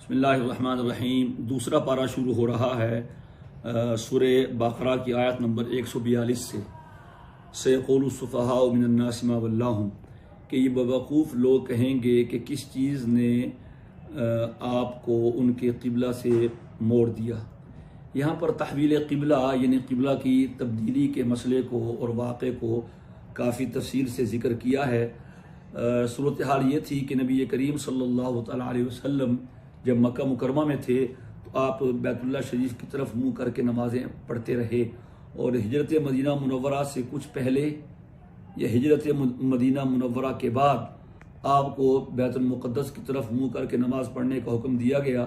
بسم اللہ الرحمن الرحیم۔ دوسرا پارہ شروع ہو رہا ہے سورہ بقرہ کی آیت نمبر 142 سے۔ سیقول السفہاء من الناس ما ولاھم، کہ یہ بیوقوف لوگ کہیں گے کہ کس چیز نے آپ کو ان کے قبلہ سے موڑ دیا۔ یہاں پر تحویل قبلہ یعنی قبلہ کی تبدیلی کے مسئلے کو اور واقعے کو کافی تفصیل سے ذکر کیا ہے۔ صورتحال یہ تھی کہ نبی کریم صلی اللہ تعالیٰ علیہ وسلم جب مکہ مکرمہ میں تھے تو آپ بیت اللہ شریف کی طرف منہ کر کے نمازیں پڑھتے رہے، اور ہجرت مدینہ منورہ سے کچھ پہلے یا ہجرت مدینہ منورہ کے بعد آپ کو بیت المقدس کی طرف منہ کر کے نماز پڑھنے کا حکم دیا گیا۔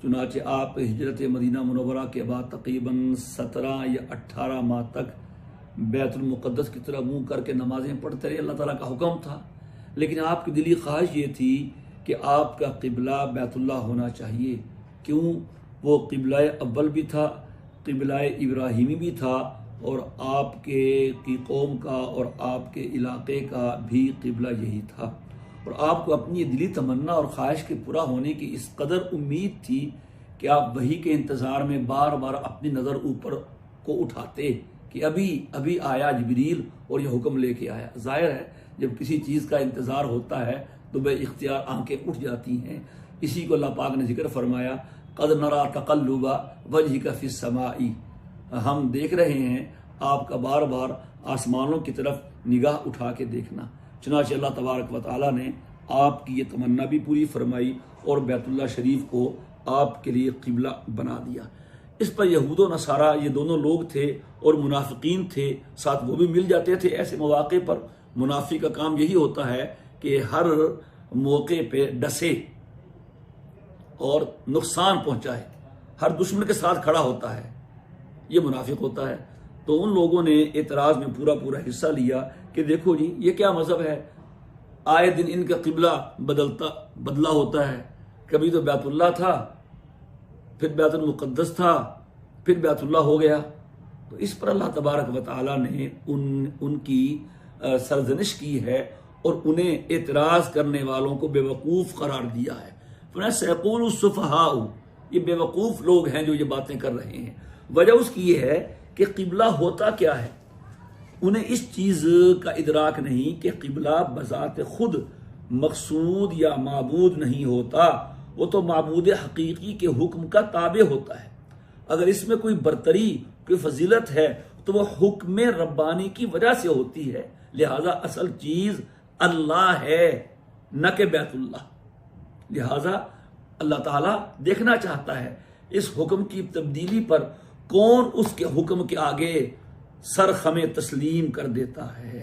چنانچہ آپ ہجرت مدینہ منورہ کے بعد تقریباً 17 یا 18 ماہ تک بیت المقدس کی طرف منہ کر کے نمازیں پڑھتے رہے۔ اللہ تعالیٰ کا حکم تھا، لیکن آپ کی دلی خواہش یہ تھی کہ آپ کا قبلہ بیت اللہ ہونا چاہیے۔ کیوں؟ وہ قبلہ اول بھی تھا، قبلہ ابراہیمی بھی تھا، اور آپ کی قوم کا اور آپ کے علاقے کا بھی قبلہ یہی تھا، اور آپ کو اپنی دلی تمنا اور خواہش کے پورا ہونے کی اس قدر امید تھی کہ آپ وحی کے انتظار میں بار بار اپنی نظر اوپر کو اٹھاتے کہ ابھی آیا جبریل اور یہ حکم لے کے آیا۔ ظاہر ہے جب کسی چیز کا انتظار ہوتا ہے تو بے اختیار آنکھیں اٹھ جاتی ہیں۔ اسی کو اللہ پاک نے ذکر فرمایا، قد نرا تقلب وجہک فی السماء، ہم دیکھ رہے ہیں آپ کا بار بار آسمانوں کی طرف نگاہ اٹھا کے دیکھنا۔ چنانچہ اللہ تبارک و تعالیٰ نے آپ کی یہ تمنا بھی پوری فرمائی اور بیت اللہ شریف کو آپ کے لیے قبلہ بنا دیا۔ اس پر یہود و نصارہ یہ دونوں لوگ تھے اور منافقین تھے، ساتھ وہ بھی مل جاتے تھے۔ ایسے مواقع پر منافق کا کام یہی ہوتا ہے کہ ہر موقع پہ ڈسے اور نقصان پہنچائے، ہر دشمن کے ساتھ کھڑا ہوتا ہے، یہ منافق ہوتا ہے۔ تو ان لوگوں نے اعتراض میں پورا حصہ لیا کہ دیکھو جی یہ کیا مذہب ہے، آئے دن ان کا قبلہ بدلا ہوتا ہے، کبھی تو بیت اللہ تھا، پھر بیت المقدس تھا، پھر بیت اللہ ہو گیا۔ تو اس پر اللہ تبارک و تعالیٰ نے ان کی سرزنش کی ہے اور انہیں اعتراض کرنے والوں کو بے وقوف قرار دیا ہے۔ سیقول السفہاء، یہ بے وقوف لوگ ہیں جو یہ باتیں کر رہے ہیں۔ وجہ اس کی یہ ہے کہ قبلہ ہوتا کیا ہے، انہیں اس چیز کا ادراک نہیں کہ قبلہ بذات خود مقصود یا معبود نہیں ہوتا، وہ تو معبود حقیقی کے حکم کا تابع ہوتا ہے۔ اگر اس میں کوئی برتری، کوئی فضیلت ہے تو وہ حکم ربانی کی وجہ سے ہوتی ہے، لہذا اصل چیز اللہ ہے نہ کہ بیت اللہ۔ لہذا اللہ تعالیٰ دیکھنا چاہتا ہے اس حکم کی تبدیلی پر کون اس کے حکم کے آگے سر خم تسلیم کر دیتا ہے۔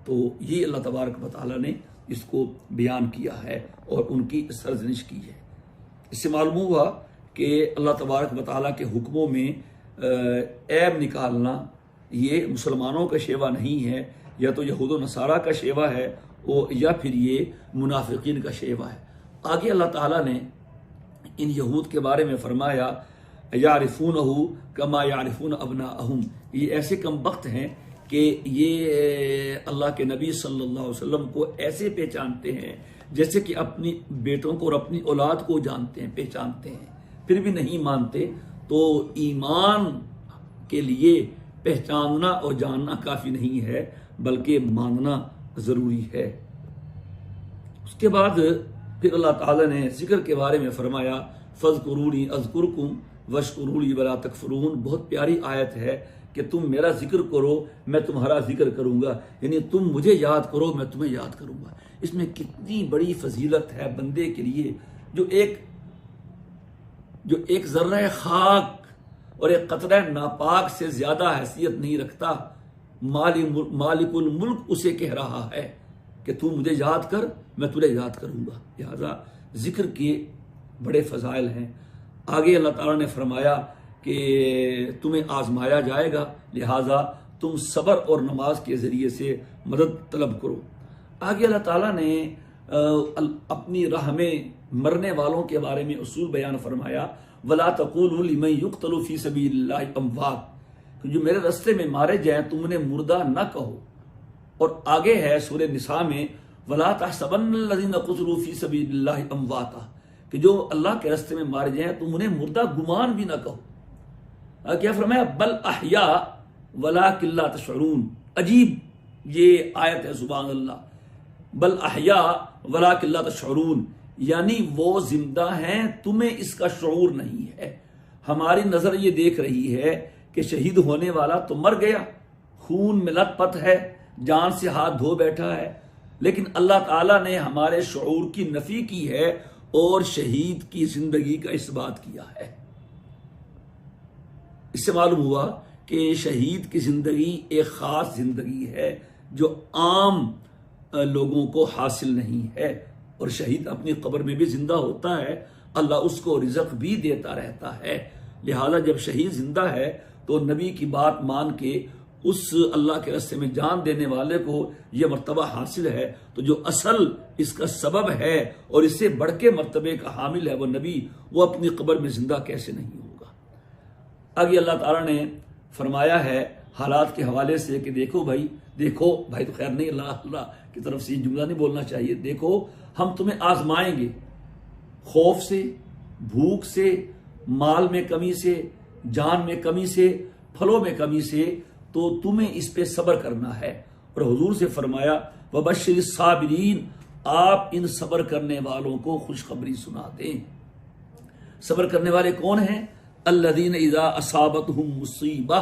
تو یہ اللہ تبارک و تعالیٰ نے اس کو بیان کیا ہے اور ان کی سرزنش کی ہے۔ اس سے معلوم ہوا کہ اللہ تبارک و تعالیٰ کے حکموں میں عیب نکالنا یہ مسلمانوں کا شیوہ نہیں ہے، یا تو یہود و نصارہ کا شیوہ ہے یا پھر یہ منافقین کا شیوہ ہے۔ آگے اللہ تعالیٰ نے ان یہود کے بارے میں فرمایا، یعرفونہ کما یعرفون ابناءہم، یہ ایسے کم بخت ہیں کہ یہ اللہ کے نبی صلی اللہ علیہ وسلم کو ایسے پہچانتے ہیں جیسے کہ اپنی بیٹوں کو اور اپنی اولاد کو جانتے ہیں، پہچانتے ہیں، پھر بھی نہیں مانتے۔ تو ایمان کے لیے پہچاننا اور جاننا کافی نہیں ہے، بلکہ ماننا ضروری ہے۔ اس کے بعد پھر اللہ تعالیٰ نے ذکر کے بارے میں فرمایا، فَاذْكُرُونِي أَذْكُرْكُمْ وَاشْكُرُوا لِي وَلَا تَكْفُرُونَ۔ بہت پیاری آیت ہے کہ تم میرا ذکر کرو میں تمہارا ذکر کروں گا، یعنی تم مجھے یاد کرو میں تمہیں یاد کروں گا۔ اس میں کتنی بڑی فضیلت ہے بندے کے لیے جو ایک ذرہ خاک اور ایک قطرہ ناپاک سے زیادہ حیثیت نہیں رکھتا۔ مالک الملک اسے کہہ رہا ہے کہ تو مجھے یاد کر میں تجھے یاد کروں گا۔ لہذا ذکر کے بڑے فضائل ہیں۔ آگے اللہ تعالیٰ نے فرمایا کہ تمہیں آزمایا جائے گا، لہذا تم صبر اور نماز کے ذریعے سے مدد طلب کرو۔ آگے اللہ تعالیٰ نے اپنی راہ میں مرنے والوں کے بارے میں اصول بیان فرمایا، وَلَا تَقُولُوا لِمَن يُقْتَلُ فِي سَبِيلِ اللَّهِ أَمْوَاتٌ، جو میرے رستے میں مارے جائیں تم انہیں مردہ نہ کہو۔ اور آگے ہے سورہ نساء میں، وَلَا تَحْسَبَنَّ الَّذِينَ قُتِلُوا فِي سَبِيلِ اللَّهِ أَمْوَاتًا، کہ جو اللہ کے راستے میں مارے جائیں تم انہیں مردہ گمان بھی نہ کہو۔ کیا فرمایا؟ بل احیاء ولکن لا تشعرون۔ عجیب یہ آیت ہے، سبحان اللہ۔ بل احیاء ولکن لا تشعرون، یعنی وہ زندہ ہیں تمہیں اس کا شعور نہیں ہے۔ ہماری نظر یہ دیکھ رہی ہے کہ شہید ہونے والا تو مر گیا، خون میں لت پت ہے، جان سے ہاتھ دھو بیٹھا ہے، لیکن اللہ تعالیٰ نے ہمارے شعور کی نفی کی ہے اور شہید کی زندگی کا اثبات کیا ہے۔ اس سے معلوم ہوا کہ شہید کی زندگی ایک خاص زندگی ہے جو عام لوگوں کو حاصل نہیں ہے، اور شہید اپنی قبر میں بھی زندہ ہوتا ہے، اللہ اس کو رزق بھی دیتا رہتا ہے۔ لہذا جب شہید زندہ ہے تو نبی کی بات مان کے اس اللہ کے راستے میں جان دینے والے کو یہ مرتبہ حاصل ہے، تو جو اصل اس کا سبب ہے اور اس سے بڑھ کے مرتبے کا حامل ہے وہ نبی، وہ اپنی قبر میں زندہ کیسے نہیں ہوگا۔ آگے اللہ تعالیٰ نے فرمایا ہے حالات کے حوالے سے کہ دیکھو بھائی تو خیر نہیں، اللہ کی طرف سے یہ جملہ نہیں بولنا چاہیے، دیکھو ہم تمہیں آزمائیں گے، خوف سے، بھوک سے، مال میں کمی سے، جان میں کمی سے، پھلوں میں کمی سے، تو تمہیں اس پہ صبر کرنا ہے۔ اور حضور سے فرمایا وبشر الصابرین، آپ ان صبر کرنے والوں کو خوشخبری سنا دیں۔ صبر کرنے والے کون ہیں؟ الذین اذا اصابتہم مصیبہ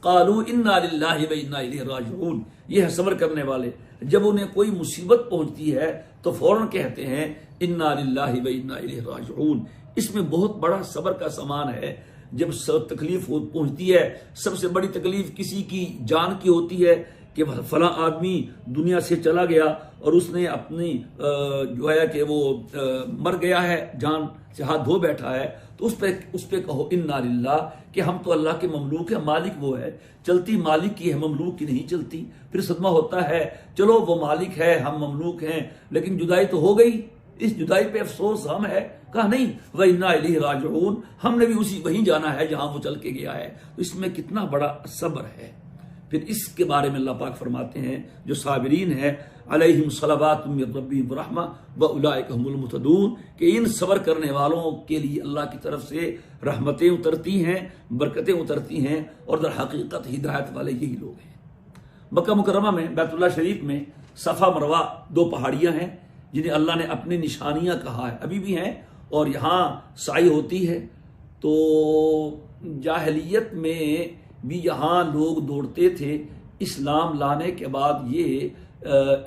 قالوا انا للہ وانا الیہ راجعون، یہ ہے صبر کرنے والے۔ جب انہیں کوئی مصیبت پہنچتی ہے تو فوراً کہتے ہیں انا للہ وانا الیہ راجعون۔ اس میں بہت بڑا صبر کا سامان ہے۔ جب تکلیف پہنچتی ہے، سب سے بڑی تکلیف کسی کی جان کی ہوتی ہے کہ فلاں آدمی دنیا سے چلا گیا اور اس نے اپنی جو ہے کہ وہ مر گیا ہے، جان سے ہاتھ دھو بیٹھا ہے، تو اس پہ کہو انا للہ، کہ ہم تو اللہ کے مملوک ہیں، مالک وہ ہے، چلتی مالک کی ہے، مملوک کی نہیں چلتی۔ پھر صدمہ ہوتا ہے، چلو وہ مالک ہے، ہم مملوک ہیں، لیکن جدائی تو ہو گئی، اس جدائی پہ افسوس ہم ہے، کہا نہیں وَإِنَّا إِلَيْهِ راجعون، ہم نے بھی وہیں جانا ہے جہاں وہ چل کے گیا ہے۔ تو اس میں کتنا بڑا صبر ہے۔ پھر اس کے بارے میں اللہ پاک فرماتے ہیں جو صابرین ہیں علیہم صلوات من ربہم رحمہ واولئک هم المہتدون، کہ ان صبر کرنے والوں کے لیے اللہ کی طرف سے رحمتیں اترتی ہیں، برکتیں اترتی ہیں، اور در حقیقت ہدایت والے یہی لوگ ہیں۔ مکہ مکرمہ میں بیت اللہ شریف میں صفا مروہ دو پہاڑیاں ہیں جنہیں اللہ نے اپنی نشانیاں کہا ہے، ابھی بھی ہیں، اور یہاں سعی ہوتی ہے۔ تو جاہلیت میں بھی یہاں لوگ دوڑتے تھے، اسلام لانے کے بعد یہ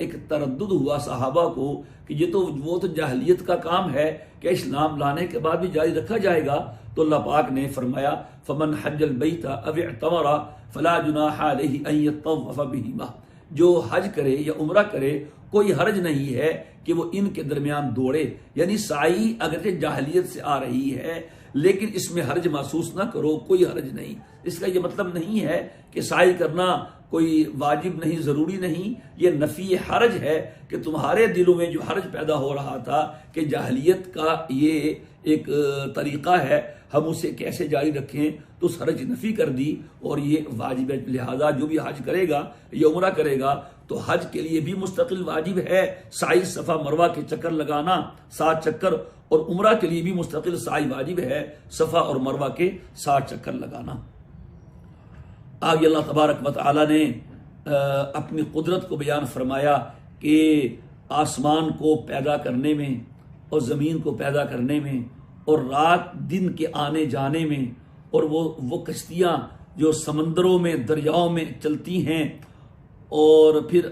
ایک تردد ہوا صحابہ کو کہ وہ تو جاہلیت کا کام ہے کہ اسلام لانے کے بعد بھی جاری رکھا جائے گا۔ تو اللہ پاک نے فرمایا فمن حج البیت او اعتمر فلا جناح علیہ ان یطوف بہما، جو حج کرے یا عمرہ کرے کوئی حرج نہیں ہے کہ وہ ان کے درمیان دوڑے۔ یعنی سعی اگرچہ جاہلیت سے آ رہی ہے لیکن اس میں حرج محسوس نہ کرو، کوئی حرج نہیں۔ اس کا یہ مطلب نہیں ہے کہ سعی کرنا کوئی واجب نہیں، ضروری نہیں، یہ نفی حرج ہے کہ تمہارے دلوں میں جو حرج پیدا ہو رہا تھا کہ جاہلیت کا یہ ایک طریقہ ہے، ہم اسے کیسے جاری رکھیں، تو اس حرج نفی کر دی اور یہ واجب ہے۔ لہذا جو بھی حج کرے گا یا عمرہ کرے گا تو حج کے لیے بھی مستقل واجب ہے سعی صفا مروہ کے چکر لگانا 7 چکر، اور عمرہ کے لیے بھی مستقل سعی واجب ہے صفا اور مروہ کے 7 چکر لگانا۔ آگے اللہ تبارک و تعالی نے اپنی قدرت کو بیان فرمایا کہ آسمان کو پیدا کرنے میں اور زمین کو پیدا کرنے میں اور رات دن کے آنے جانے میں، اور وہ کشتیاں جو سمندروں میں دریاؤں میں چلتی ہیں، اور پھر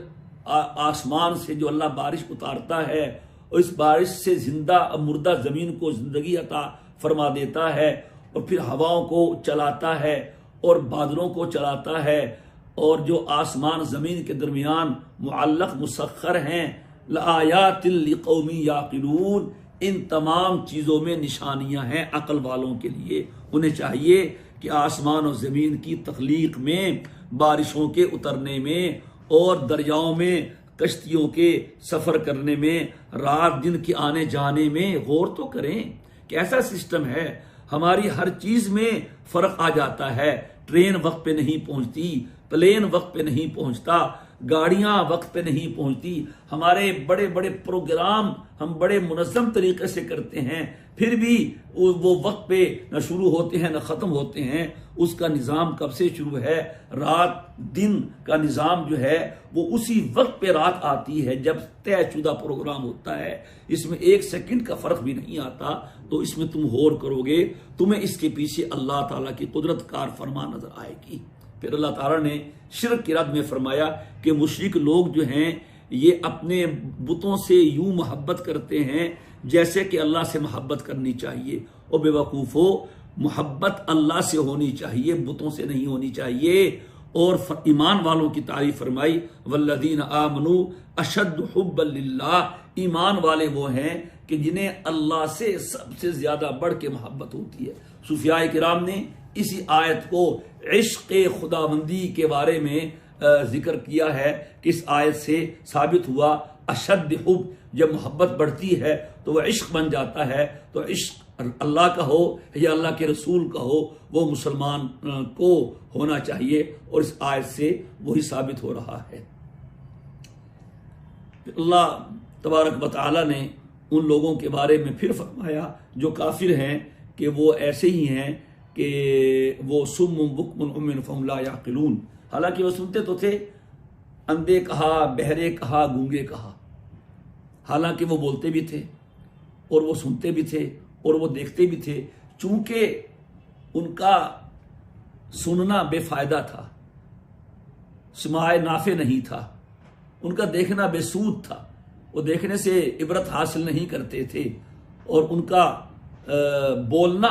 آسمان سے جو اللہ بارش اتارتا ہے اور اس بارش سے زندہ مردہ زمین کو زندگی عطا فرما دیتا ہے، اور پھر ہواؤں کو چلاتا ہے اور بادلوں کو چلاتا ہے، اور جو آسمان زمین کے درمیان معلق مسخر ہیں لآیات لقوم یعقلون، ان تمام چیزوں میں نشانیاں ہیں عقل والوں کے لیے۔ انہیں چاہیے کہ آسمان اور زمین کی تخلیق میں، بارشوں کے اترنے میں، اور دریاؤں میں کشتیوں کے سفر کرنے میں، رات دن کے آنے جانے میں غور تو کریں کہ ایسا سسٹم ہے۔ ہماری ہر چیز میں فرق آ جاتا ہے، ٹرین وقت پہ نہیں پہنچتی، پلین وقت پہ نہیں پہنچتا، گاڑیاں وقت پہ نہیں پہنچتی، ہمارے بڑے بڑے پروگرام ہم بڑے منظم طریقے سے کرتے ہیں، پھر بھی وہ وقت پہ نہ شروع ہوتے ہیں نہ ختم ہوتے ہیں۔ اس کا نظام کب سے شروع ہے؟ رات دن کا نظام جو ہے وہ اسی وقت پہ رات آتی ہے جب طے شدہ پروگرام ہوتا ہے، اس میں ایک سیکنڈ کا فرق بھی نہیں آتا۔ تو اس میں تم غور کرو گے، تمہیں اس کے پیچھے اللہ تعالیٰ کی قدرت کار فرما نظر آئے گی۔ پھر اللہ تعالیٰ نے شرک کی رد میں فرمایا کہ مشرک لوگ جو ہیں یہ اپنے بتوں سے یوں محبت کرتے ہیں جیسے کہ اللہ سے محبت کرنی چاہیے، اور بے وقوفو، محبت اللہ سے ہونی چاہیے، بتوں سے نہیں ہونی چاہیے۔ اور ایمان والوں کی تعریف فرمائی، والذین آمنوا اشد حبا للہ، ایمان والے وہ ہیں کہ جنہیں اللہ سے سب سے زیادہ بڑھ کے محبت ہوتی ہے۔ صوفیاء کرام نے اسی آیت کو عشق خداوندی کے بارے میں ذکر کیا ہے کہ اس آیت سے ثابت ہوا اشد حب، جب محبت بڑھتی ہے تو وہ عشق بن جاتا ہے۔ تو عشق اللہ کا ہو یا اللہ کے رسول کا ہو، وہ مسلمان کو ہونا چاہیے، اور اس آیت سے وہی ثابت ہو رہا ہے۔ اللہ تبارک و تعالی نے ان لوگوں کے بارے میں پھر فرمایا جو کافر ہیں کہ وہ ایسے ہی ہیں کہ وہ سم بکم عمی فہم لا یعقلون، حالانکہ وہ سنتے تو تھے، اندھے کہا، بہرے کہا، گونگے کہا، حالانکہ وہ بولتے بھی تھے اور وہ سنتے بھی تھے اور وہ دیکھتے بھی تھے، چونکہ ان کا سننا بے فائدہ تھا، سماع نافع نہیں تھا، ان کا دیکھنا بے سود تھا، وہ دیکھنے سے عبرت حاصل نہیں کرتے تھے، اور ان کا بولنا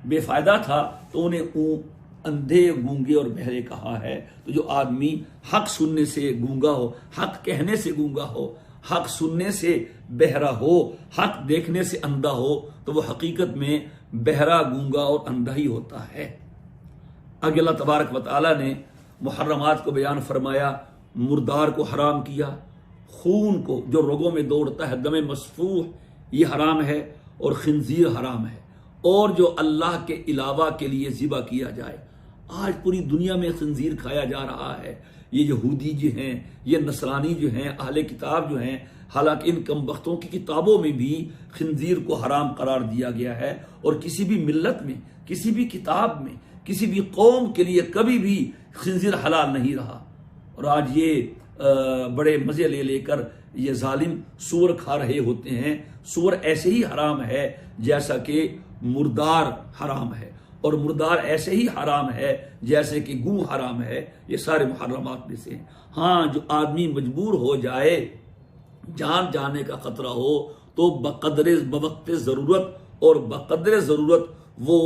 بے فائدہ تھا، تو انہیں اندھے، گونگے اور بہرے کہا ہے۔ تو جو آدمی حق سننے سے گونگا ہو، حق کہنے سے گونگا ہو، حق سننے سے بہرا ہو، حق دیکھنے سے اندھا ہو، تو وہ حقیقت میں بہرا، گونگا اور اندھا ہی ہوتا ہے۔ آگے اللہ تبارک و تعالیٰ نے محرمات کو بیان فرمایا، مردار کو حرام کیا، خون کو جو رگوں میں دوڑتا ہے، دم مسفوح، یہ حرام ہے، اور خنزیر حرام ہے، اور جو اللہ کے علاوہ کے لیے ذبح کیا جائے۔ آج پوری دنیا میں خنزیر کھایا جا رہا ہے، یہ یہودی جو ہیں، یہ نصرانی جو ہیں، اہل کتاب جو ہیں، حالانکہ ان کم بختوں کی کتابوں میں بھی خنزیر کو حرام قرار دیا گیا ہے، اور کسی بھی ملت میں، کسی بھی کتاب میں، کسی بھی قوم کے لیے کبھی بھی خنزیر حلال نہیں رہا۔ اور آج یہ بڑے مزے لے لے کر یہ ظالم سور کھا رہے ہوتے ہیں۔ سور ایسے ہی حرام ہے جیسا کہ مردار حرام ہے، اور مردار ایسے ہی حرام ہے جیسے کہ گوں حرام ہے۔ یہ سارے محرمات میں سے ہیں۔ ہاں، جو آدمی مجبور ہو جائے، جان جانے کا خطرہ ہو، تو بوقت ضرورت اور بقدر ضرورت وہ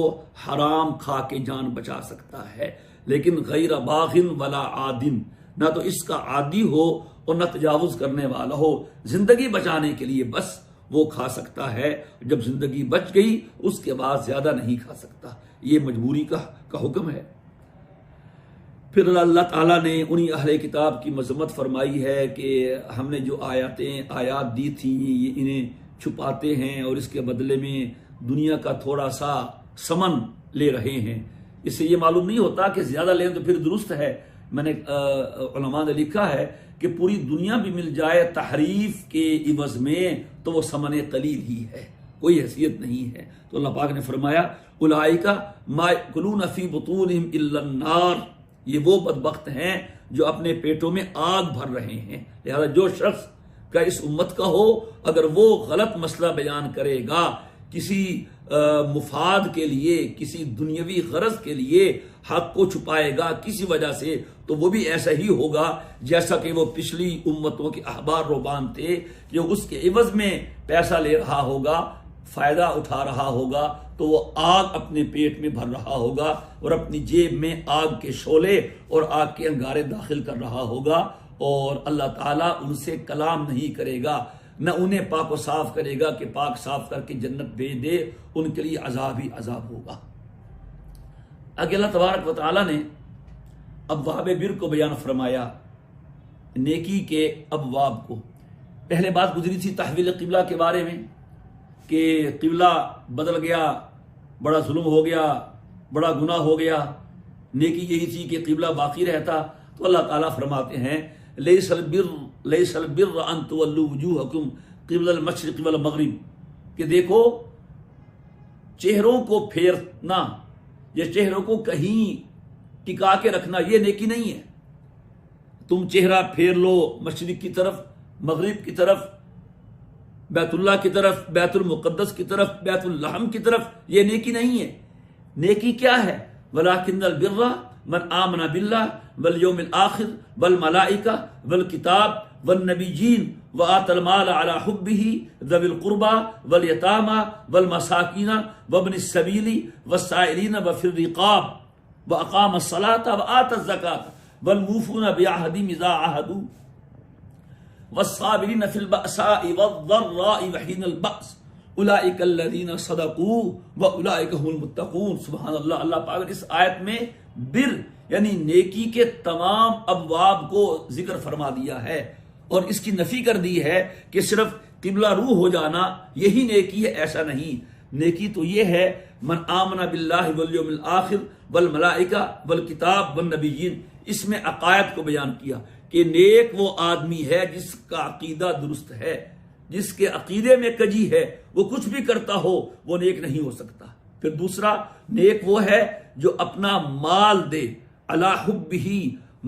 حرام کھا کے جان بچا سکتا ہے، لیکن غیر باغن ولا عادن، نہ تو اس کا عادی ہو اور نہ تجاوز کرنے والا ہو، زندگی بچانے کے لیے بس وہ کھا سکتا ہے، جب زندگی بچ گئی اس کے بعد زیادہ نہیں کھا سکتا۔ یہ مجبوری کا حکم ہے۔ پھر اللہ تعالیٰ نے انہی اہل کتاب کی مذمت فرمائی ہے کہ ہم نے جو آیات دی تھیں یہ انہیں چھپاتے ہیں، اور اس کے بدلے میں دنیا کا تھوڑا سا سمن لے رہے ہیں۔ اس سے یہ معلوم نہیں ہوتا کہ زیادہ لیں تو پھر درست ہے۔ میں نے علماء نے لکھا ہے کہ پوری دنیا بھی مل جائے تحریف کے عوض میں تو وہ ثمن قلیل ہی ہے، کوئی حیثیت نہیں ہے۔ تو اللہ پاک نے فرمایا اولئک ما یأکلون فی بطونہم الا النار، یہ وہ بدبخت ہیں جو اپنے پیٹوں میں آگ بھر رہے ہیں۔ لہذا جو شخص کا اس امت کا ہو، اگر وہ غلط مسئلہ بیان کرے گا کسی مفاد کے لیے، کسی دنیاوی غرض کے لیے، حق کو چھپائے گا کسی وجہ سے، تو وہ بھی ایسا ہی ہوگا جیسا کہ وہ پچھلی امتوں کے احبار رہبان تھے، جو اس کے عوض میں پیسہ لے رہا ہوگا، فائدہ اٹھا رہا ہوگا، تو وہ آگ اپنے پیٹ میں بھر رہا ہوگا اور اپنی جیب میں آگ کے شعلے اور آگ کے انگارے داخل کر رہا ہوگا، اور اللہ تعالیٰ ان سے کلام نہیں کرے گا، نہ انہیں پاک و صاف کرے گا کہ پاک صاف کر کے جنت بھیج دے، ان کے لیے عذاب ہی عذاب ہوگا۔ آگے اللہ تبارک و تعالیٰ نے ابواب بر کو بیان فرمایا، نیکی کے ابواب کو۔ پہلے بات گزری تھی تحویل قبلہ کے بارے میں کہ قبلہ بدل گیا، بڑا ظلم ہو گیا، بڑا گناہ ہو گیا، نیکی یہی تھی کہ قبلہ باقی رہتا۔ تو اللہ تعالیٰ فرماتے ہیں لیس البر ان تولوا وجوہکم قبل المشرق والمغرب، کہ دیکھو چہروں کو پھیرنا یا چہروں کو کہیں ٹکا کے رکھنا یہ نیکی نہیں ہے. تم چہرہ پھیر لو مشرق کی طرف، مغرب کی طرف، بیت اللہ کی طرف، بیت المقدس کی طرف، بیت الحم کی طرف، یہ نیکی نہیں ہے. نیکی کیا ہے؟ وَلَٰكِنَّ الْبِرَّ مَنْ آمَنَ بِاللَّهِ وَالْيَوْمِ الْآخِرِ وَالْمَلَائِكَةِ وَالْكِتَابِ وَالنَّبِيِّينَ وَآتَى الْمَالَ عَلَىٰ حُبِّهِ ذَوِي الْقُرْبَىٰ وَالْيَتَامَىٰ وَالْمَسَاكِينَ وَابْنِ السَّبِيلِ وَالسَّائِلِينَ وَفِي الرِّقَابِ وَأَقَامَ الصَّلَاةَ وَآتَى الزَّكَاةَ وَالْمُوفُونَ بِعَهْدِهِمْ إِذَا عَاهَدُوا وَالصَّابِرِينَ فِي الْبَأْسَاءِ وَالضَّرَّاءِ وَحِينَ الْبَأْسِ اولئک الذین صدقوا واولئک هم المتقون. سبحان اللہ. اللہ پاک اس آیت میں بر یعنی نیکی کے تمام ابواب کو ذکر فرما دیا ہے اور اس کی نفی کر دی ہے کہ صرف قبلہ رو ہو جانا یہی نیکی ہے، ایسا نہیں. نیکی تو یہ ہے من آمن باللہ والیوم الآخر والملائکہ والکتاب والنبیین. اس میں عقائد کو بیان کیا کہ نیک وہ آدمی ہے جس کا عقیدہ درست ہے، جس کے عقیدے میں کجی ہے، وہ کچھ بھی کرتا ہو وہ نیک نہیں ہو سکتا. پھر دوسرا نیک وہ ہے جو اپنا مال دے علی حبہ،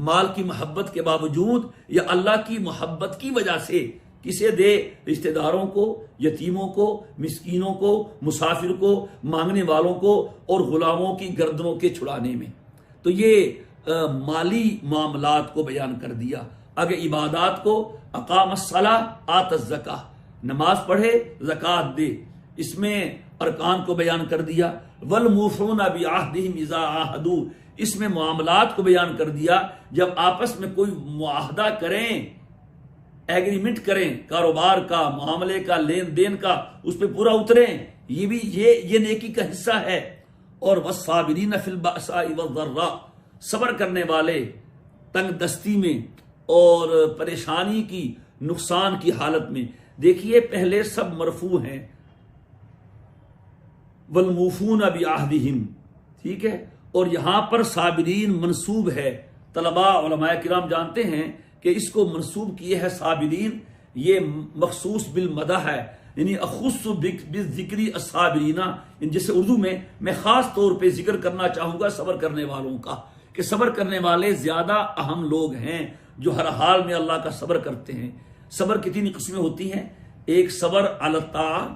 مال کی محبت کے باوجود یا اللہ کی محبت کی وجہ سے کسے دے؟ رشتہ داروں کو، یتیموں کو، مسکینوں کو، مسافر کو، مانگنے والوں کو اور غلاموں کی گردنوں کے چھڑانے میں. تو یہ مالی معاملات کو بیان کر دیا. آگے عبادات کو اقام الصلاۃ آت الزکاۃ، نماز پڑھے زکوٰۃ دے، اس میں ارکان کو بیان کر دیا. والموفون بعہدہم اذا عاہدوا، اس میں معاملات کو بیان کر دیا. جب آپس میں کوئی معاہدہ کریں، ایگریمنٹ کریں، کاروبار کا، معاملے کا، لین دین کا، اس پہ پورا اتریں، یہ بھی یہ نیکی کا حصہ ہے. اور والصابرین فی البأساء والضراء، صبر کرنے والے تنگ دستی میں اور پریشانی کی، نقصان کی حالت میں. دیکھیے پہلے سب مرفوع ہیں، والموفون بعہدہم، ٹھیک ہے، اور یہاں پر صابرین منصوب ہے. طلباء علماء کرام جانتے ہیں کہ اس کو منصوب کیے ہے صابرین، یہ مخصوص بالمدح ہے، یعنی اخص بالذکر الصابرین. جیسے اردو میں خاص طور پہ ذکر کرنا چاہوں گا صبر کرنے والوں کا، کہ صبر کرنے والے زیادہ اہم لوگ ہیں جو ہر حال میں اللہ کا صبر کرتے ہیں. صبر کی تین قسمیں ہوتی ہیں، ایک صبر علی الطاعۃ،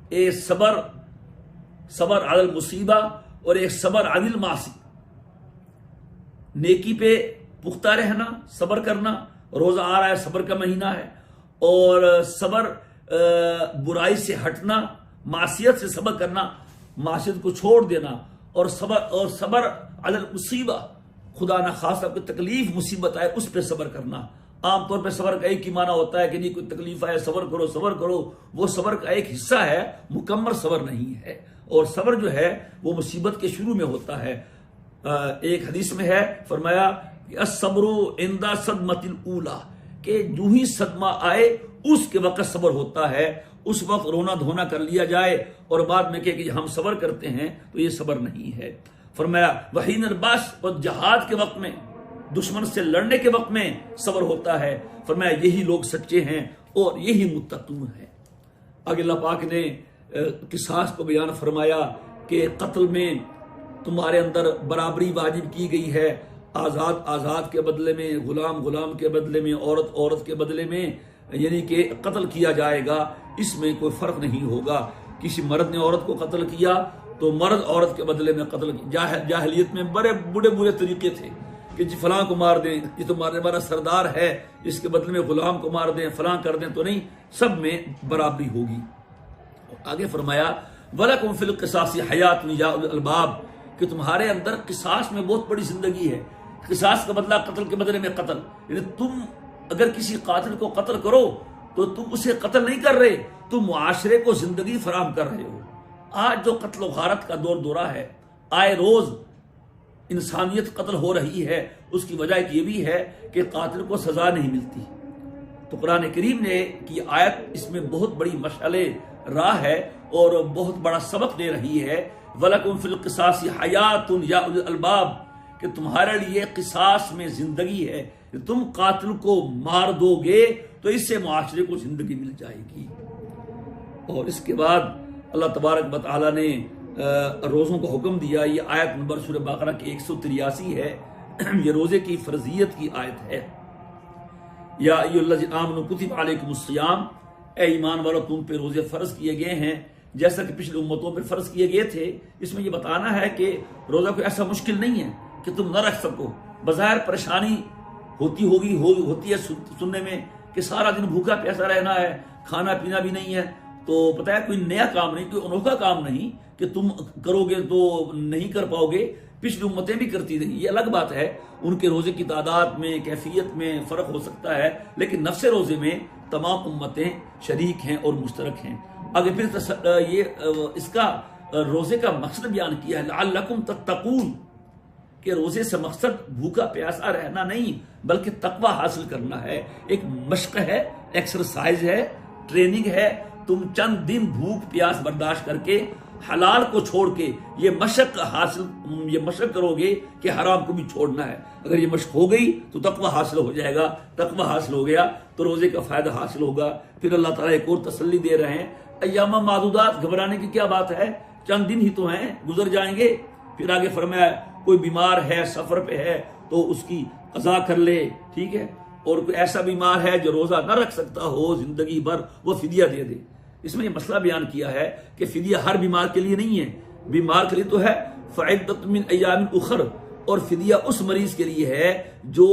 ایک صبر علی المصیبہ، اور ایک صبر علی المعصیہ. نیکی پہ پختہ رہنا، صبر کرنا. روزہ آ رہا ہے، صبر کا مہینہ ہے. اور صبر برائی سے ہٹنا، معصیت سے صبر کرنا، معصیت کو چھوڑ دینا. اور صبر علی المصیبہ، خدا نہ خواستہ کوئی تکلیف مصیبت آئے اس پہ صبر کرنا. عام طور پہ صبر کا ایک ہی معنی ہوتا ہے کہ نہیں کوئی تکلیف آئے صبر کرو صبر کرو، وہ صبر کا ایک حصہ ہے، مکمل صبر نہیں ہے. اور صبر جو ہے وہ مصیبت کے شروع میں ہوتا ہے. ایک حدیث میں ہے فرمایا کہ الصبر عند صدمۃ الاولی، کہ جو ہی صدمہ آئے اس کے وقت صبر ہوتا ہے. اس وقت رونا دھونا کر لیا جائے اور بعد میں کہ ہم صبر کرتے ہیں تو یہ صبر نہیں ہے. فرمایا وحین الباس، اور جہاد کے وقت میں، دشمن سے لڑنے کے وقت میں صبر ہوتا ہے. فرمایا یہی لوگ سچے ہیں اور یہی متقون ہیں. آگے اللہ پاک نے قصاص کو بیان فرمایا کہ قتل میں تمہارے اندر برابری واجب کی گئی ہے. آزاد کے بدلے میں، غلام کے بدلے میں، عورت کے بدلے میں، یعنی کہ قتل کیا جائے گا. اس میں کوئی فرق نہیں ہوگا. کسی مرد نے عورت کو قتل کیا تو مرد عورت کے بدلے میں قتل. جاہلیت میں بڑے برے طریقے تھے کہ جی فلاں کو مار دیں، یہ تو ہمارا سردار ہے، اس کے بدلے میں غلام کو مار دیں، فلاں کر دیں. تو نہیں، سب میں برابری ہوگی. آگے فرمایا وَلَكُمْ فِي الْقِصَاصِ حَيَاةٌ يَا أُولِي الْأَلْبَابِ، کہ تمہارے اندر قصاص میں بہت بڑی زندگی ہے. قصاص کا بدلہ قتل کے بدلے میں قتل، یعنی تم اگر کسی قاتل کو قتل کرو تو تم اسے قتل نہیں کر رہے، تم معاشرے کو زندگی فراہم کر رہے ہو. آج جو قتل و غارت کا دورہ ہے، آئے روز انسانیت قتل ہو رہی ہے، اس کی وجہ یہ بھی ہے کہ قاتل کو سزا نہیں ملتی. تو قرآن کریم نے کی آیت اس میں بہت بڑی مشعل راہ ہے اور بہت بڑا سبق دے رہی ہے. وَلَكُمْ فِي الْقِصَاصِ حَيَاةٌ يَا أُولِي الْأَلْبَابِ، کہ تمہارے لیے قصاص میں زندگی ہے. تم قاتل کو مار دو گے تو اس سے معاشرے کو زندگی مل جائے گی۔ اور اس کے بعد اللہ تبارک و تعالیٰ نے روزوں کو حکم دیا۔ یہ آیت نمبر سورہ بقرہ کی 183 ہے، یہ روزے کی فرضیت کی آیت ہے۔ یا ایھا الذین آمنوا کتب علیکم الصیام، اے ایمان والو تم پہ روزے فرض کیے گئے ہیں جیسا کہ پچھلی امتوں پہ فرض کیے گئے تھے۔ اس میں یہ بتانا ہے کہ روزہ کوئی ایسا مشکل نہیں ہے کہ تم نہ رکھ سکو۔ بظاہر پریشانی ہوتی ہے سننے میں کہ سارا دن بھوکا پیاسا رہنا ہے، کھانا پینا بھی نہیں ہے، تو پتہ ہے کوئی نیا کام نہیں، کوئی انوکھا کام نہیں کہ تم کرو گے تو نہیں کر پاؤ گے۔ پچھلی امتیں بھی کرتی رہیں، یہ الگ بات ہے، ان کے روزے کی تعداد میں کیفیت میں فرق ہو سکتا ہے، لیکن نفس روزے میں تمام امتیں شریک ہیں اور مشترک ہیں۔ آگے پھر یہ اس کا روزے کا مقصد بیان کیا ہے، لعلکم تتقون، کہ روزے سے مقصد بھوکا پیاسا رہنا نہیں بلکہ تقوی حاصل کرنا ہے، ایک مشق ہے، ایکسرسائز ہے، ٹریننگ ہے۔ تم چند دن بھوک پیاس برداشت کر کے حلال کو چھوڑ کے یہ مشق کرو گے کہ حرام کو بھی چھوڑنا ہے۔ اگر یہ مشق ہو گئی تو تقوی حاصل ہو جائے گا، تقوی حاصل ہو گیا تو روزے کا فائدہ حاصل ہوگا۔ پھر اللہ تعالیٰ ایک اور تسلی دے رہے ہیں، ایام معدودات، گھبرانے کی کیا بات ہے، چند دن ہی تو ہیں، گزر جائیں گے۔ پھر آگے فرمایا کوئی بیمار ہے، سفر پہ ہے تو اس کی قضا کر لے، ٹھیک ہے، اور کوئی ایسا بیمار ہے جو روزہ نہ رکھ سکتا ہو زندگی بھر، وہ فدیہ دے دے۔ اس میں یہ مسئلہ بیان کیا ہے کہ فدیہ ہر بیمار کے لیے نہیں ہے، بیمار کے لیے تو ہے فعدۃ من ایام اخر، اور فدیہ اس مریض کے لیے ہے جو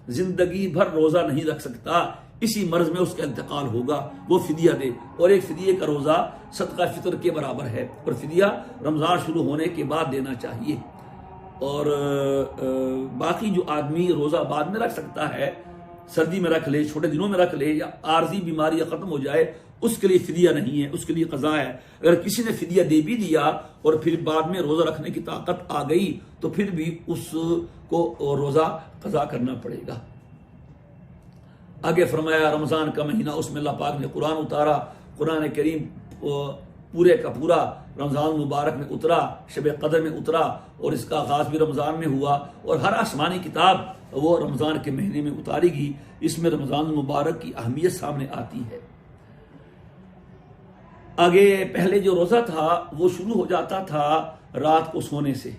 زندگی بھر روزہ نہیں رکھ سکتا، اسی مرض میں اس کا انتقال ہوگا، وہ فدیہ دے۔ اور ایک فدیے کا روزہ صدقہ فطر کے برابر ہے، اور فدیہ رمضان شروع ہونے کے بعد دینا چاہیے۔ اور باقی جو آدمی روزہ بعد میں رکھ سکتا ہے، سردی میں رکھ لے، چھوٹے دنوں میں رکھ لے، یا عارضی بیماری ختم ہو جائے، اس کے لیے فدیہ نہیں ہے، اس کے لیے قضا ہے۔ اگر کسی نے فدیہ دے بھی دیا اور پھر بعد میں روزہ رکھنے کی طاقت آ گئی تو پھر بھی اس کو روزہ قضا کرنا پڑے گا۔ آگے فرمایا رمضان کا مہینہ، اس میں اللہ پاک نے قرآن اتارا، قرآن کریم پورے کا پورا رمضان مبارک میں اترا، شب قدر میں اترا، اور اس کا آغاز بھی رمضان میں ہوا، اور ہر آسمانی کتاب وہ رمضان کے مہینے میں اتاری گی۔ اس میں رمضان مبارک کی اہمیت سامنے آتی ہے۔ آگے پہلے جو روزہ تھا وہ شروع ہو جاتا تھا رات کو سونے سے،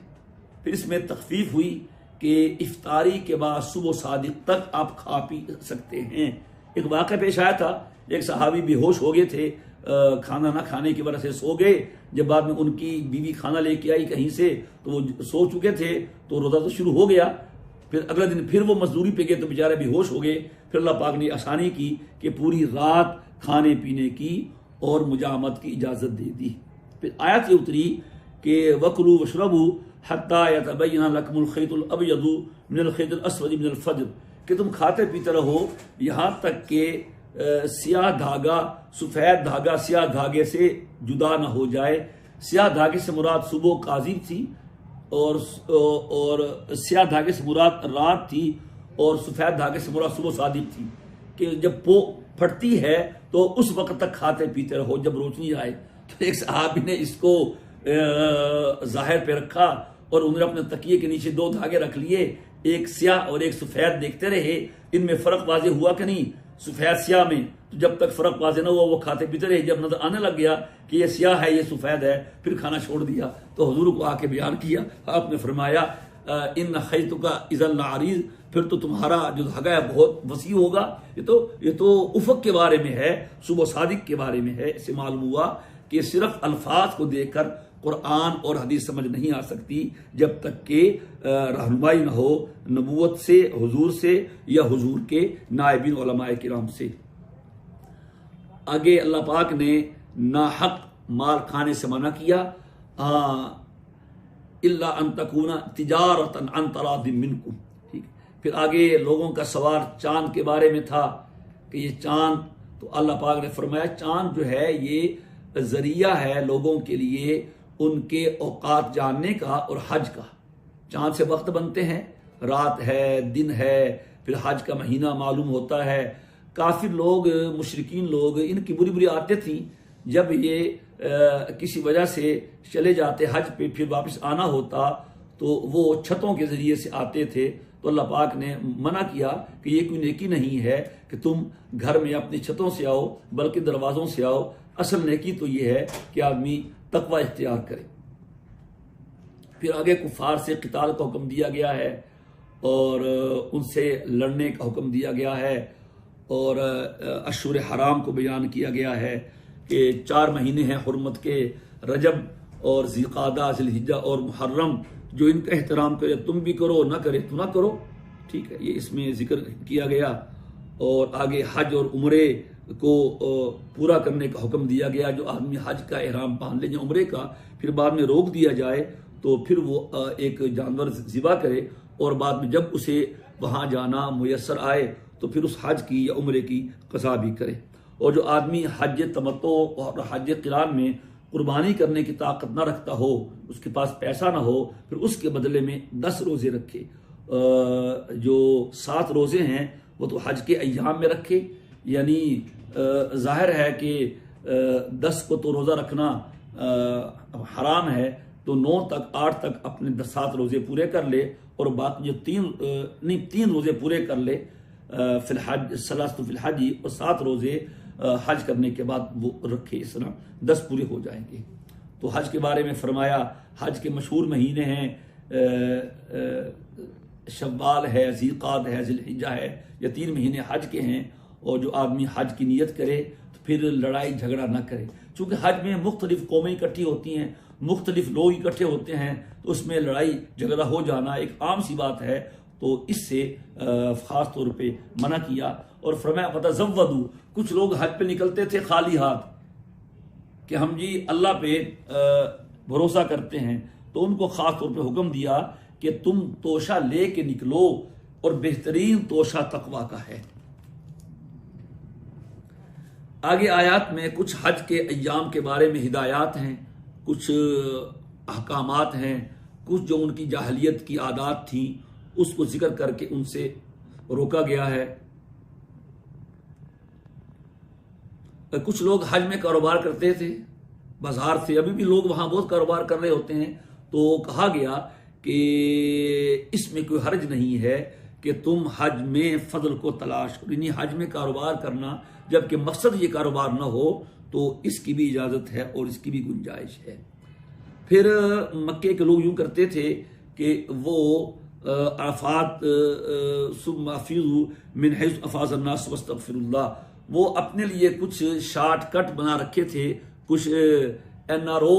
پھر اس میں تخفیف ہوئی کہ افطاری کے بعد صبح صادق تک آپ کھا پی سکتے ہیں۔ ایک واقعہ پیش آیا تھا، ایک صحابی بے ہوش ہو گئے تھے، کھانا نہ کھانے کی وجہ سے سو گئے۔ جب بعد میں ان کی بیوی کھانا لے کے آئی کہیں سے تو وہ سو چکے تھے، تو روزہ تو شروع ہو گیا۔ پھر اگلے دن پھر وہ مزدوری پہ گئے تو بیچارے بے ہوش ہو گئے۔ پھر اللہ پاک نے آسانی کی کہ پوری رات کھانے پینے کی اور مجامت کی اجازت دے دی۔ پھر آیت یہ اتری کہ وَكُلُوا وَاشْرَبُوا حَتَّى يَتَبَيَّنَ لَكُمُ الْخَيْطُ الْأَبْيَضُ مِنَ الْخَيْطِ الْأَسْوَدِ مِنَ الْفَجْرِ، کہ تم کھاتے پیتے رہو یہاں تک کہ سیاہ دھاگا سفید دھاگا سیاہ دھاگے سے جدا نہ ہو جائے۔ سیاہ دھاگے سے مراد صبح قاذب تھی، اور سیاہ دھاگے سے مراد رات تھی، اور سفید دھاگے سے مراد صبح صادق تھی، کہ جب پھٹتی ہے تو اس وقت تک کھاتے پیتے رہو جب روشنی آئے۔ تو ایک صحابی نے اس کو ظاہر پہ رکھا، اور انہوں نے اپنے تکیے کے نیچے 2 دھاگے رکھ لیے، ایک سیاہ اور ایک سفید، دیکھتے رہے ان میں فرق واضح ہوا کہ نہیں، سفید سیاہ میں۔ تو جب تک فرق واضح نہ ہوا وہ کھاتے پیتے رہے، جب نظر آنے لگ گیا کہ یہ سیاہ ہے یہ سفید ہے، پھر کھانا چھوڑ دیا۔ تو حضور کو آ کے بیان کیا، آپ نے فرمایا ان خیطک اذا لعریض، پھر تو تمہارا جو دھاگا ہے بہت وسیع ہوگا۔ یہ تو افق کے بارے میں ہے، صبح صادق کے بارے میں ہے۔ اس سے معلوم ہوا کہ صرف الفاظ کو دیکھ کر قرآن اور حدیث سمجھ نہیں آ سکتی جب تک کہ رہنمائی نہ ہو نبوت سے، حضور سے، یا حضور کے نائبین علماء کرام سے۔ آگے اللہ پاک نے ناحق مال کھانے سے منع کیا، الا ان تکون تجارتا عن تراض منکم، ٹھیک۔ پھر آگے لوگوں کا سوال چاند کے بارے میں تھا کہ یہ چاند، تو اللہ پاک نے فرمایا چاند جو ہے یہ ذریعہ ہے لوگوں کے لیے ان کے اوقات جاننے کا اور حج کا۔ چاند سے وقت بنتے ہیں، رات ہے، دن ہے، پھر حج کا مہینہ معلوم ہوتا ہے۔ کافر لوگ، مشرکین لوگ، ان کی بری بری عادتیں تھیں، جب یہ کسی وجہ سے چلے جاتے حج پہ، پھر واپس آنا ہوتا تو وہ چھتوں کے ذریعے سے آتے تھے، تو اللہ پاک نے منع کیا کہ یہ کوئی نیکی نہیں ہے کہ تم گھر میں اپنی چھتوں سے آؤ بلکہ دروازوں سے آؤ. اصل نیکی تو یہ ہے کہ آدمی تقوی اختیار کرے. پھر آگے کفار سے قتال کا حکم دیا گیا ہے اور ان سے لڑنے کا حکم دیا گیا ہے اور اشہر حرام کو بیان کیا گیا ہے کہ 4 مہینے ہیں حرمت کے، رجب اور ذی قعدہ، ذی الحجہ اور محرم، جو ان کا احترام کرے تم بھی کرو، نہ کرے تو نہ کرو. ٹھیک ہے، یہ اس میں ذکر کیا گیا. اور آگے حج اور عمرے کو پورا کرنے کا حکم دیا گیا. جو آدمی حج کا احرام باندھ لے یا عمرے کا، پھر بعد میں روک دیا جائے تو پھر وہ ایک جانور ذبح کرے اور بعد میں جب اسے وہاں جانا میسر آئے تو پھر اس حج کی یا عمرے کی قضا بھی کرے. اور جو آدمی حج تمتع اور حج قران میں قربانی کرنے کی طاقت نہ رکھتا ہو، اس کے پاس پیسہ نہ ہو، پھر اس کے بدلے میں 10 روزے رکھے. جو 7 روزے ہیں وہ تو حج کے ایام میں رکھے. یعنی ظاہر ہے کہ 10 کو تو روزہ رکھنا حرام ہے، تو 9 تک 8 تک اپنے 7 روزے پورے کر لے اور باقی جو 3 روزے پورے کر لے فی الحج، ثلاثۃ فی الحج، اور 7 روزے حج کرنے کے بعد وہ رکھے. اس طرح 10 پورے ہو جائیں گے. تو حج کے بارے میں فرمایا حج کے مشہور مہینے ہیں شوال ہے، ذی قعدہ ہے، ذی الحجہ ہے. یہ 3 مہینے حج کے ہیں. اور جو آدمی حج کی نیت کرے تو پھر لڑائی جھگڑا نہ کرے، چونکہ حج میں مختلف قومیں اکٹھی ہوتی ہیں، مختلف لوگ اکٹھے ہوتے ہیں، تو اس میں لڑائی جھگڑا ہو جانا ایک عام سی بات ہے. تو اس سے خاص طور پہ منع کیا. اور فرمایا فتزودوا، کچھ لوگ حج پہ نکلتے تھے خالی ہاتھ کہ ہم جی اللہ پہ بھروسہ کرتے ہیں، تو ان کو خاص طور پہ حکم دیا کہ تم توشہ لے کے نکلو، اور بہترین توشہ تقوی کا ہے. آگے آیات میں کچھ حج کے ایام کے بارے میں ہدایات ہیں، کچھ احکامات ہیں، کچھ جو ان کی جاہلیت کی عادات تھیں اس کو ذکر کر کے ان سے روکا گیا ہے. کچھ لوگ حج میں کاروبار کرتے تھے بازار سے، ابھی بھی لوگ وہاں بہت کاروبار کر رہے ہوتے ہیں، تو کہا گیا کہ اس میں کوئی حرج نہیں ہے کہ تم حج میں فضل کو تلاش کرو. یعنی حج میں کاروبار کرنا جبکہ مقصد یہ کاروبار نہ ہو تو اس کی بھی اجازت ہے اور اس کی بھی گنجائش ہے. پھر مکے کے لوگ یوں کرتے تھے کہ وہ عرفات ثم افیضوا من حیث افاض الناس واستغفر اللہ، وہ اپنے لیے کچھ شارٹ کٹ بنا رکھے تھے. کچھ NRO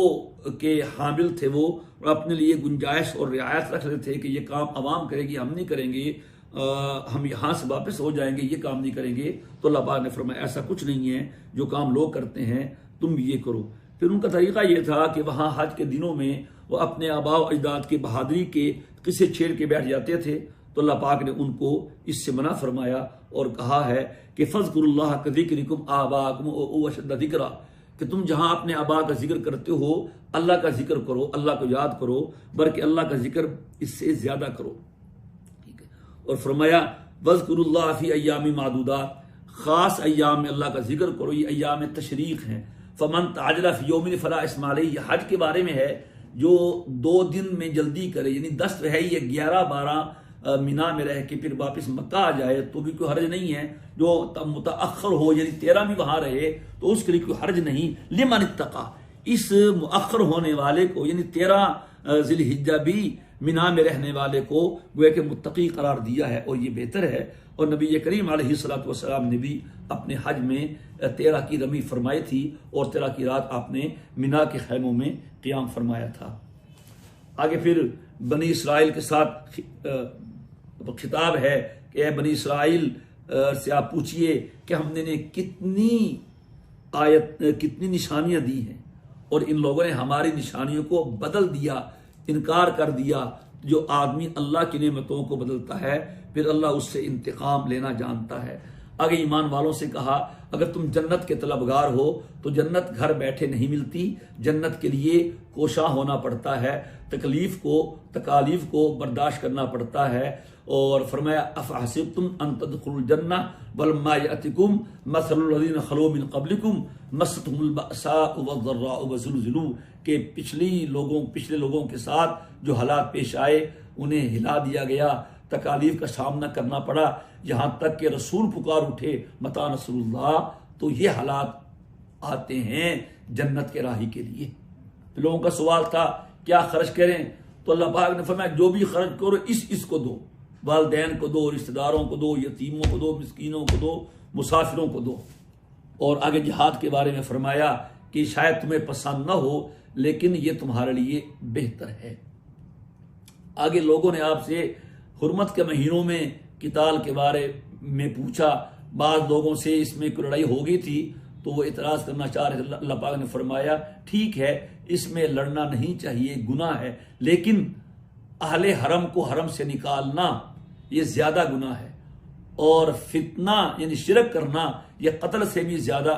کے حامل تھے وہ، اور اپنے لیے گنجائش اور رعایت رکھ رہے تھے کہ یہ کام عوام کرے گی، ہم نہیں کریں گے، ہم یہاں سے واپس ہو جائیں گے، یہ کام نہیں کریں گے. تو اللہ پاک نے فرمایا ایسا کچھ نہیں ہے، جو کام لوگ کرتے ہیں تم بھی یہ کرو. پھر ان کا طریقہ یہ تھا کہ وہاں حج کے دنوں میں وہ اپنے آباء و اجداد کی بہادری کے قصے چھیڑ کے بیٹھ جاتے تھے. تو اللہ پاک نے ان کو اس سے منع فرمایا اور کہا ہے کہ فاذکروا اللہ کذکرکم آباءکم او اشد ذکرا، کہ تم جہاں اپنے آباء کا ذکر کرتے ہو اللہ کا ذکر کرو، اللہ کو یاد کرو، بلکہ اللہ کا ذکر اس سے زیادہ کرو. ٹھیک ہے. اور فرمایا وَاذْكُرُوا اللَّهَ فِي أَيَّامٍ مَعْدُودَاتٍ، خاص ایام میں اللہ کا ذکر کرو. یہ ایام تشریق ہیں. فَمَنْ تَعَجَّلَ فِي يَوْمٍ فَلَا إِثْمَ عَلَيْهِ، یہ حج کے بارے میں ہے. جو 2 دن میں جلدی کرے، یعنی 10 ہے یہ 11-12 مینا میں رہ کے پھر واپس مکہ آ جائے تو بھی کوئی حرج نہیں ہے. جو متاخر ہو یعنی 13 بھی وہاں رہے تو اس کے لیے کوئی حرج نہیں. لمن اتقى، اس مؤخر ہونے والے کو یعنی 13 ذی الحجہ بھی مینا میں رہنے والے کو گویا کہ متقی قرار دیا ہے، اور یہ بہتر ہے. اور نبی کریم علیہ الصلوۃ والسلام نے بھی اپنے حج میں 13 کی رمی فرمائی تھی اور 13 کی رات آپ نے مینا کے خیموں میں قیام فرمایا تھا. آگے پھر بنی اسرائیل کے ساتھ خطاب ہے کہ اے بنی اسرائیل سے آپ پوچھئے کہ ہم نے کتنی نشانیاں دی ہیں اور ان لوگوں نے ہماری نشانیوں کو بدل دیا، انکار کر دیا. جو آدمی اللہ کی نعمتوں کو بدلتا ہے پھر اللہ اس سے انتقام لینا جانتا ہے. آگے ایمان والوں سے کہا اگر تم جنت کے طلبگار ہو تو جنت گھر بیٹھے نہیں ملتی، جنت کے لیے کوشاں ہونا پڑتا ہے، تکالیف کو برداشت کرنا پڑتا ہے. اور فرمایا افحسبتم ان تدخلوا الجنہ ولما یأتکم مثل الذین خلو من قبلکم مستهم البأساء والضراء وزلزلوا، کہ پچھلے لوگوں کے ساتھ جو حالات پیش آئے انہیں ہلا دیا گیا، تکالیف کا سامنا کرنا پڑا، یہاں تک کہ رسول پکار اٹھے متا نصر اللہ، تو یہ حالات آتے ہیں جنت کے راہی کے لیے۔ لوگوں کا سوال تھا کیا خرچ کریں، تو اللہ پاک نے فرمایا جو بھی خرچ کرو اس کو دو، والدین کو دو، رشتہ داروں کو دو، یتیموں کو دو، مسکینوں کو دو، مسافروں کو دو۔ اور آگے جہاد کے بارے میں فرمایا کہ شاید تمہیں پسند نہ ہو لیکن یہ تمہارے لیے بہتر ہے۔ آگے لوگوں نے آپ سے حرمت کے مہینوں میں قتال کے بارے میں پوچھا، بعض لوگوں سے اس میں کوئی لڑائی ہو گئی تھی تو وہ اعتراض کرنا چاہ رہے تھے، اللہ پاک نے فرمایا ٹھیک ہے اس میں لڑنا نہیں چاہیے، گناہ ہے، لیکن اہل حرم کو حرم سے نکالنا یہ زیادہ گناہ ہے، اور فتنہ یعنی شرک کرنا یہ قتل سے بھی زیادہ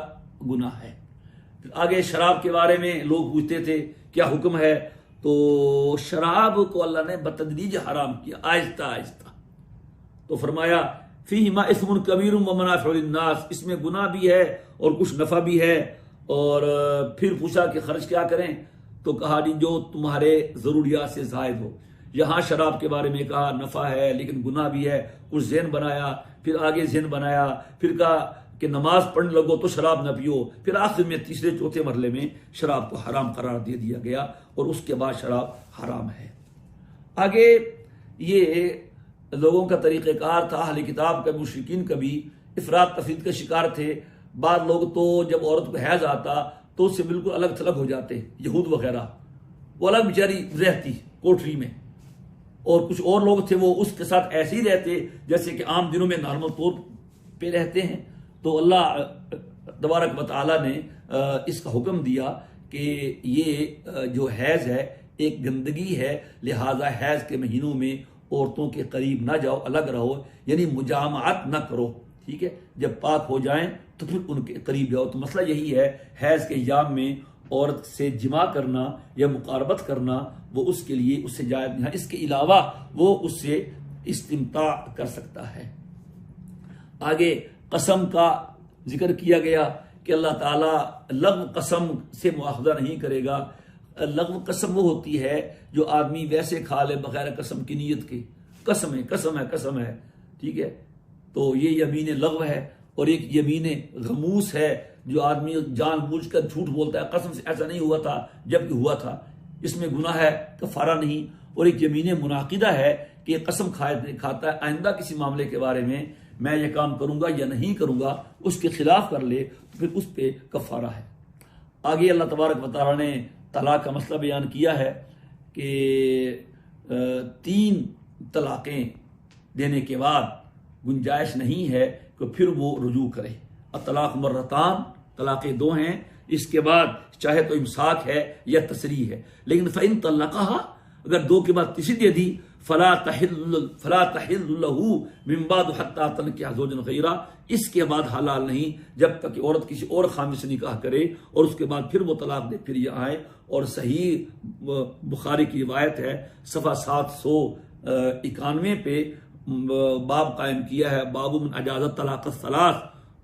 گناہ ہے۔ پھر آگے شراب کے بارے میں لوگ پوچھتے تھے کیا حکم ہے، تو شراب کو اللہ نے بتدریج حرام کیا، آہستہ آہستہ۔ تو فرمایا فیہما اثم کبیر ومنافع للناس، اس میں گناہ بھی ہے اور کچھ نفع بھی ہے۔ اور پھر پوچھا کہ خرچ کیا کریں، تو کہا جی جو تمہارے ضروریات سے زائد ہو۔ یہاں شراب کے بارے میں کہا نفع ہے لیکن گناہ بھی ہے، کچھ ذہن بنایا، پھر آگے ذہن بنایا، پھر کہا کہ نماز پڑھنے لگو تو شراب نہ پیو، پھر آخر میں تیسرے چوتھے مرحلے میں شراب کو حرام قرار دے دیا گیا، اور اس کے بعد شراب حرام ہے۔ آگے یہ لوگوں کا طریقہ کار تھا، اہل کتاب کا، مشرکین کا بھی افراط تفریط کا شکار تھے۔ بعض لوگ تو جب عورت کو حیض آتا تو اس سے بالکل الگ تھلگ ہو جاتے، یہود وغیرہ، وہ الگ بیچاری رہتی کوٹری میں، اور کچھ اور لوگ تھے وہ اس کے ساتھ ایسے ہی رہتے جیسے کہ عام دنوں میں نارمل طور پہ رہتے ہیں۔ تو اللہ تبارک و تعالیٰ نے اس کا حکم دیا کہ یہ جو حیض ہے ایک گندگی ہے، لہٰذا حیض کے مہینوں میں عورتوں کے قریب نہ جاؤ، الگ رہو، یعنی مجامعت نہ کرو، ٹھیک ہے، جب پاک ہو جائیں تو پھر ان کے قریب جاؤ۔ تو مسئلہ یہی ہے، حیض کے ایام میں عورت سے جماع کرنا یا مقاربت کرنا وہ اس کے لیے اس سے جائز نہیں ہے، اس کے علاوہ وہ اس سے استمتاع کر سکتا ہے۔ آگے قسم کا ذکر کیا گیا کہ اللہ تعالیٰ لغو قسم سے مواخذہ نہیں کرے گا۔ لغو قسم وہ ہوتی ہے جو آدمی ویسے کھا لے بغیر قسم کی نیت کے، قسم ہے قسم ہے قسم ہے، ٹھیک ہے، تو یہ یمین لغو ہے۔ اور ایک یمین غموس ہے جو آدمی جان بوجھ کر جھوٹ بولتا ہے، قسم سے ایسا نہیں ہوا تھا جبکہ ہوا تھا، اس میں گناہ ہے، کفارہ نہیں۔ اور ایک یمین منعقدہ ہے کہ یہ قسم کھاتا ہے آئندہ کسی معاملے کے بارے میں یہ کام کروں گا یا نہیں کروں گا، اس کے خلاف کر لے تو پھر اس پہ کفارہ ہے۔ آگے اللہ تبارک و تعالیٰ نے طلاق کا مسئلہ بیان کیا ہے کہ 3 طلاقیں دینے کے بعد گنجائش نہیں ہے کہ پھر وہ رجوع کرے۔ الطلاق مرتان، طلاقیں 2 ہیں، اس کے بعد چاہے تو امساک ہے یا تسریح ہے، لیکن فَإِن طَلَّقَهَا، اگر 2 کے بعد تیسری دے دی، فلا تحل له من بعد حتى تنكح زوجا غيره، اس کے بعد حلال نہیں جب تک کہ عورت کسی اور خامد سے نکاح کرے اور اس کے بعد پھر وہ طلاق دے پھر یہ آئے۔ اور صحیح بخاری کی روایت ہے، صفحہ 791 پہ باب قائم کیا ہے، باب من اجازت طلاق الثلاث،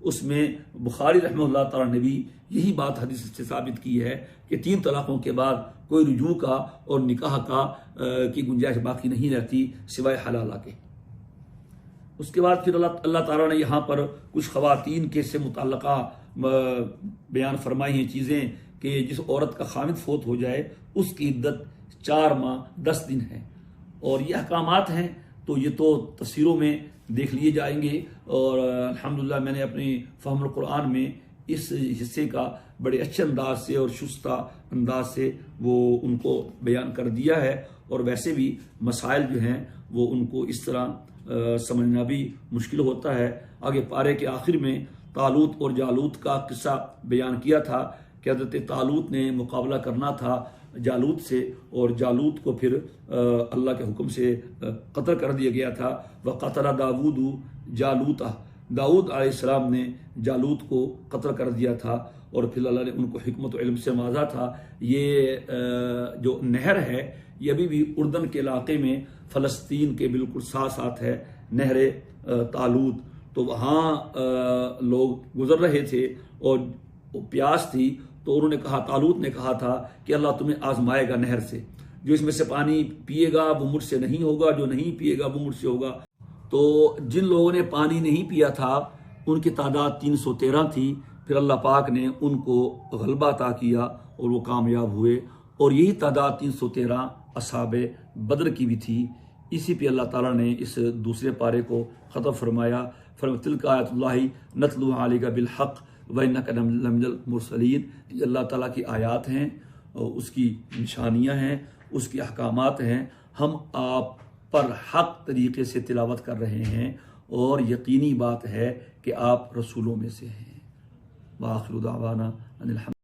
اس میں بخاری رحمہ اللہ تعالیٰ نے بھی یہی بات حدیث سے ثابت کی ہے کہ 3 طلاقوں کے بعد کوئی رجوع کا اور نکاح کا کی گنجائش باقی نہیں رہتی سوائے حلالہ کے۔ اس کے بعد پھر اللہ تعالیٰ نے یہاں پر کچھ خواتین کے سے متعلقہ بیان فرمائی ہیں چیزیں کہ جس عورت کا خامد فوت ہو جائے اس کی عدت 4 ماہ 10 دن ہے، اور یہ احکامات ہیں تو یہ تو تفسیروں میں دیکھ لیے جائیں گے، اور الحمدللہ میں نے اپنی فہم القرآن میں اس حصے کا بڑے اچھے انداز سے اور شستہ انداز سے وہ ان کو بیان کر دیا ہے۔ اور ویسے بھی مسائل جو ہیں وہ ان کو اس طرح سمجھنا بھی مشکل ہوتا ہے۔ آگے پارے کے آخر میں طالوت اور جالوت کا قصہ بیان کیا تھا کہ حضرت طالوت نے مقابلہ کرنا تھا جالوت سے، اور جالوت کو پھر اللہ کے حکم سے قتل کر دیا گیا تھا۔ وَقَتَلَ دَاوُودُ جالوتَ، داؤد علیہ السلام نے جالوت کو قتل کر دیا تھا، اور پھر اللہ نے ان کو حکمت و علم سے نوازا تھا۔ یہ جو نہر ہے یہ ابھی بھی اردن کے علاقے میں فلسطین کے بالکل ساتھ ہے نہر طالوت، تو وہاں لوگ گزر رہے تھے اور پیاس تھی، تو انہوں نے کہا، طالوت نے کہا تھا کہ اللہ تمہیں آزمائے گا نہر سے۔ جو اس میں سے پانی پیے گا وہ مجھ سے نہیں ہوگا، جو نہیں پیے گا وہ مجھ سے ہوگا۔ تو جن لوگوں نے پانی نہیں پیا تھا ان کی تعداد 313 تھی، پھر اللہ پاک نے ان کو غلبہ عطا کیا اور وہ کامیاب ہوئے، اور یہی تعداد 313 اصحاب بدر کی بھی تھی۔ اسی پہ اللہ تعالیٰ نے اس دوسرے پارے کو ختم فرمایا، تلک آیت اللہ نتلوہا علیک بالحق وانک لمن المرسلین۔ یہ اللہ تعالیٰ کی آیات ہیں، اس کی نشانیاں ہیں، اس کے احکامات ہیں، ہم آپ پر حق طریقے سے تلاوت کر رہے ہیں، اور یقینی بات ہے کہ آپ رسولوں میں سے ہیں۔ وآخر دعوانا ان الحمد